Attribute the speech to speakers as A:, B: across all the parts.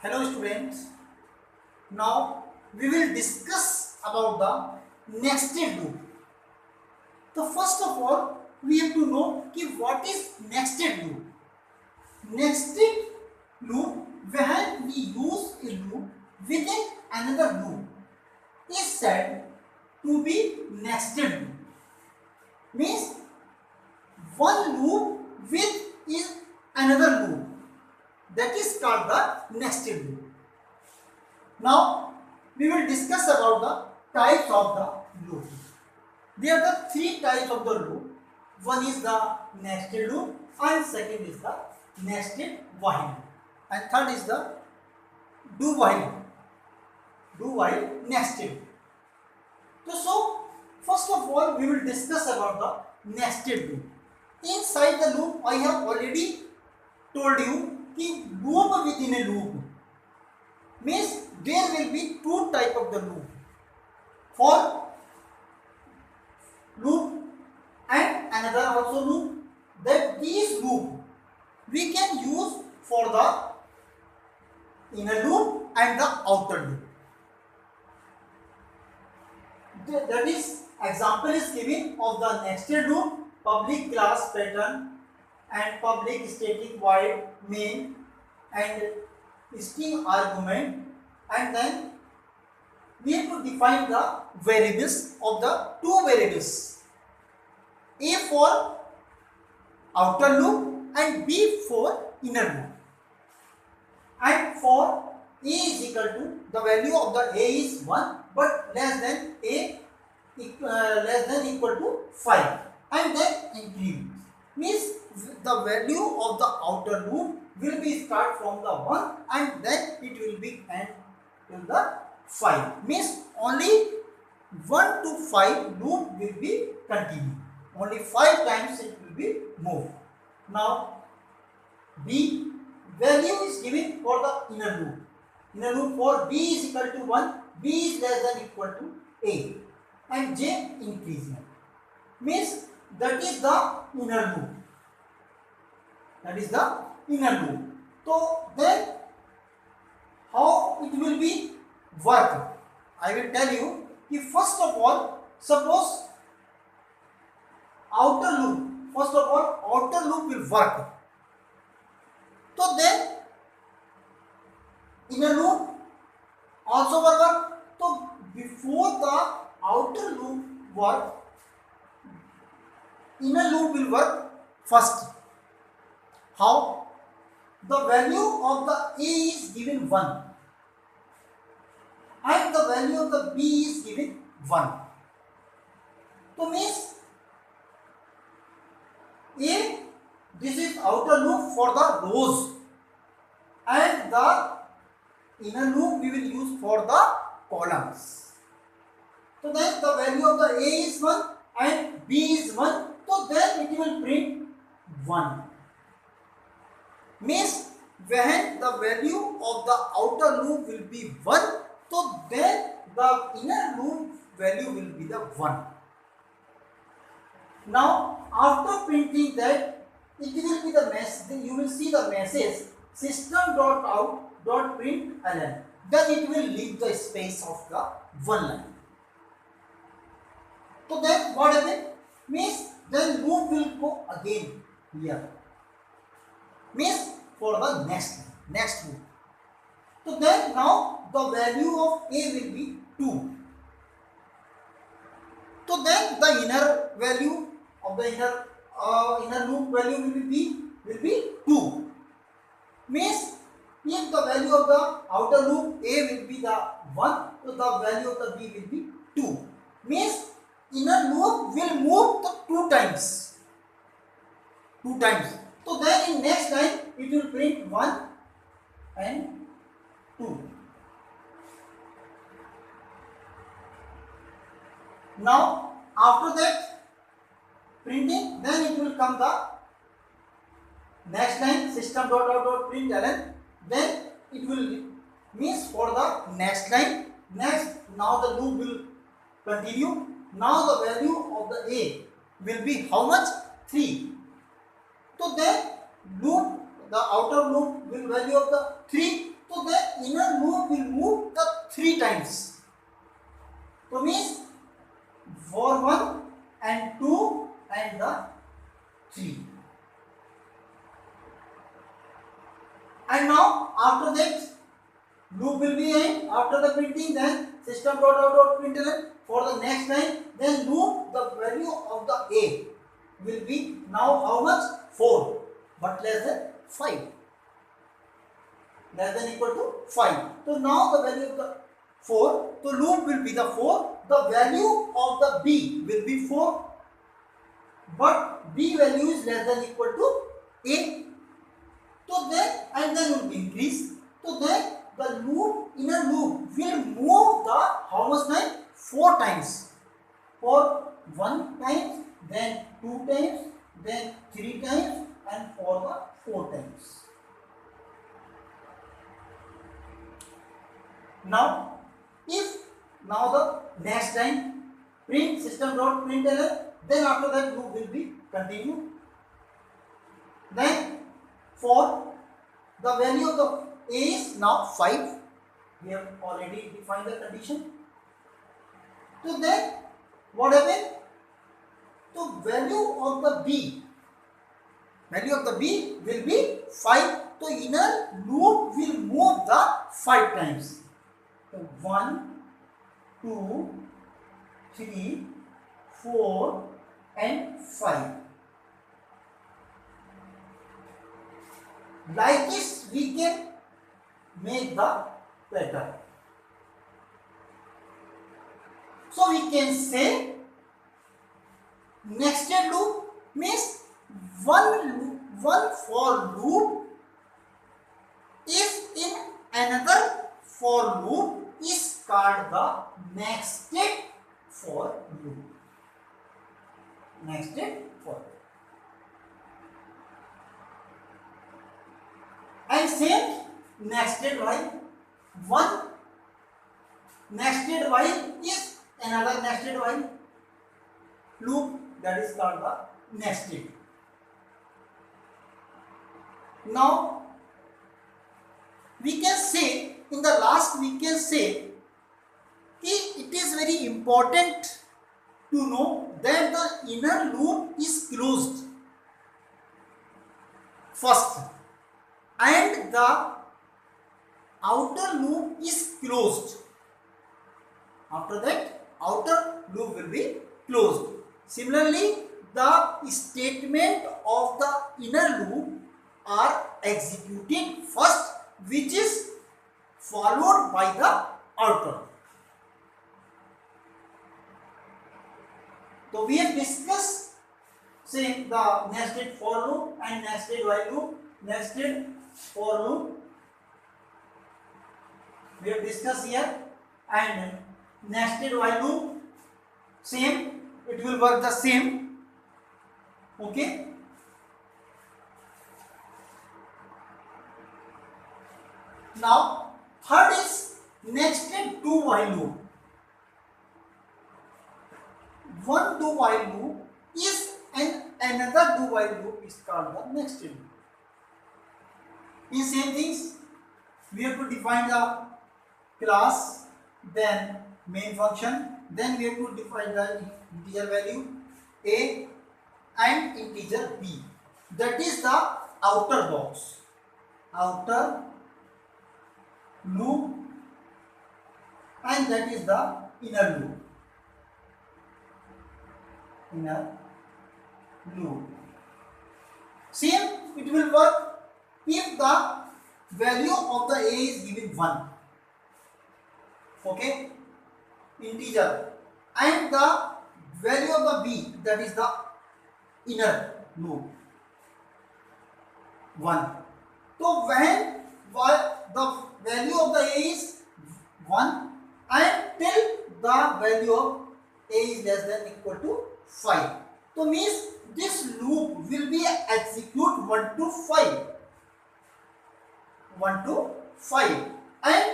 A: Hello students. Now we will discuss about the nested loop. So first of all we have to know what is nested loop. Nested loop when we use a loop within another loop is said to be nested loop. Means one loop with is another loop, that is called the nested loop. Now we will discuss about the types of the loop. There are the three types of the loop. One is the nested loop, and second is the nested while loop, and third is the do while nested. So first of all we will discuss about the nested loop. Inside the loop I have already told you कि loop within a loop means there will be two type of the loop. For loop and another also loop, that these loop we can use for the inner loop and the outer loop. That is example is given of the nested loop, public class pattern and public static void main and string argument, and then we have to define the variables of the two variables, A for outer loop and B for inner loop. And for A is equal to, the value of the A is 1 but less than less than equal to 5, and then increase means the value of the outer loop will be start from the 1 and then it will be end till the 5, means only 1 to 5 loop will be continue, only 5 times it will be moved. Now B value is given for the inner loop for B is equal to 1, B is less than equal to A, and J increasing means that is the inner loop. So then how it will be work? I will tell you. First of all, suppose outer loop will work. So then inner loop also will work. So before the outer loop work, inner loop will work first. How? The value of the A is given 1 and the value of the B is given 1. So means A, this is outer loop for the rows and the inner loop we will use for the columns. So then the value of the A is 1 and B is 1, so then it will print 1. Means when the value of the outer loop will be 1, so then the inner loop value will be the 1. Now after printing that, it will be the message, you will see the message system.out.println, then it will leave the space of the one line. So then what happens? Means then loop will go again here, means for the next loop. So then now the value of A will be 2. So then the inner value of the inner loop value will be 2. Means if the value of the outer loop A will be the 1, so the value of the B will be 2. Means inner loop will move the 2 times. So then in next line it will print 1 and 2. Now after that printing, then it will come the next line system.out.println, then it will means for the next line. Next, now the loop will continue. Now the value of the A will be how much? 3. So then loop, the outer loop will value of the 3, so then inner loop will move the 3 times. So means for 1 and 2 and the 3. And now after that loop will be in after the printing, then system.out.println for the next line, then loop the value of the a will be now how much? 4 but less than 5, less than equal to 5. So now the value of the 4, so loop will be the 4, the value of the b will be 4 but b value is less than equal to a. So then and then will be increase. So then the loop, inner loop will move the how much time? 4 times. For 1 times, then 2 times, then 3 times and for the 4 times. Now if now the next time print system.println, then after that loop will be continued. Then for the value of the a is now 5. We have already defined the condition. So then what happened? So value of the b will be 5. So inner loop will move the 5 times. So 1, 2, 3, 4 and 5. Like this we can make the pattern. So we can say nested loop means one for loop is in another for loop is called the nested for loop. Nested for loop. And same nested while. One nested while is another nested while loop, that is called the nested. Now we can say in the last we can say it is very important to know that the inner loop is closed first and the outer loop is closed. After that outer loop will be closed. Similarly, the statement of the inner loop are executed first, which is followed by the outer. So we have discussed say the nested for loop and nested while loop. Nested for loop we have discussed here, and nested while loop same, it will work the same. Okay. Now third is nested do while loop. One do while loop is another do while loop is called the nested loop. In same things we have to define the class, then main function, then we have to define the integer value a and integer b. That is the outer box, outer loop, and that is the inner loop. Inner loop. Same it will work if the value of the a is given 1. Okay, integer, and the value of the b, that is the inner loop, 1. So when the value of the a is 1 and till the value of a is less than equal to 5. So means this loop will be execute 1 to 5. 1 to 5, and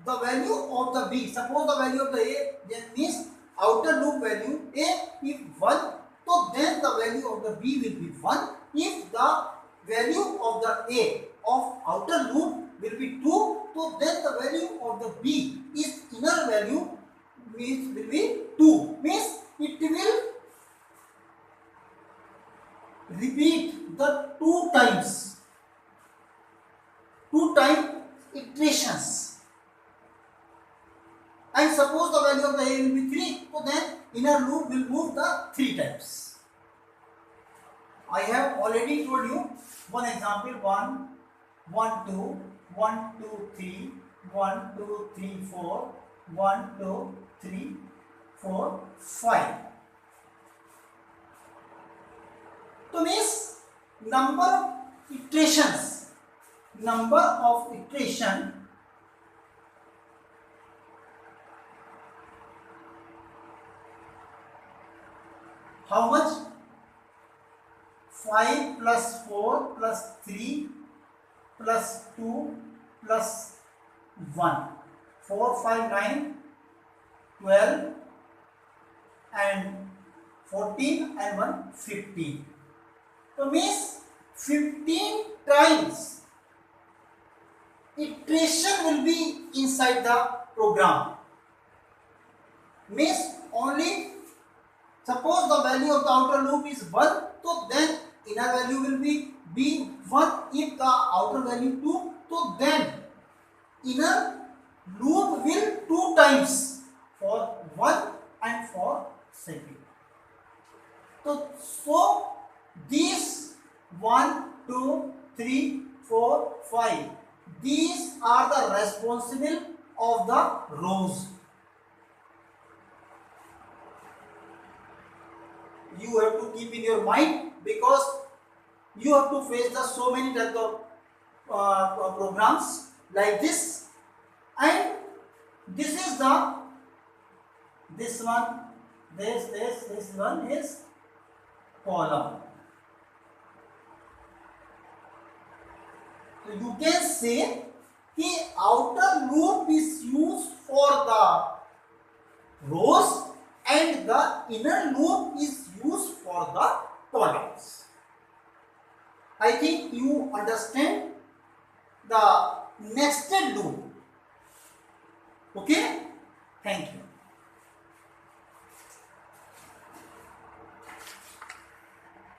A: the value of the b, suppose the value of the a, then means outer loop value a if 1, so then the value of the b will be 1. If the value of the a of outer loop will be 2, so then the value of the b is inner value means will be 2, means it will repeat the two times iterations, and suppose the value of the a will be 3, so then inner loop will move the 3 times. I have already told you one example, 1 1 2 1 2 3 1 2 3 4 1 2 3 4 5. So means number of iteration how much? 5 plus 4 plus 3 plus 2 plus 1. 4 5 9 12 and 14 and 1 15. So means 15 times iteration will be inside the program. Means only suppose the value of the outer loop is 1, so then inner value will be 1. If the outer value 2, so then inner loop will 2 times for 1 and for second. So these 1 2 3 4 5, these are the responsible of the rows. You have to keep in your mind, because you have to face the so many types of programs like this, and this is the this one is column. So you can say the outer loop is used for the rows and the inner loop is used for the columns. I think you understand the nested loop. Okay? Thank you.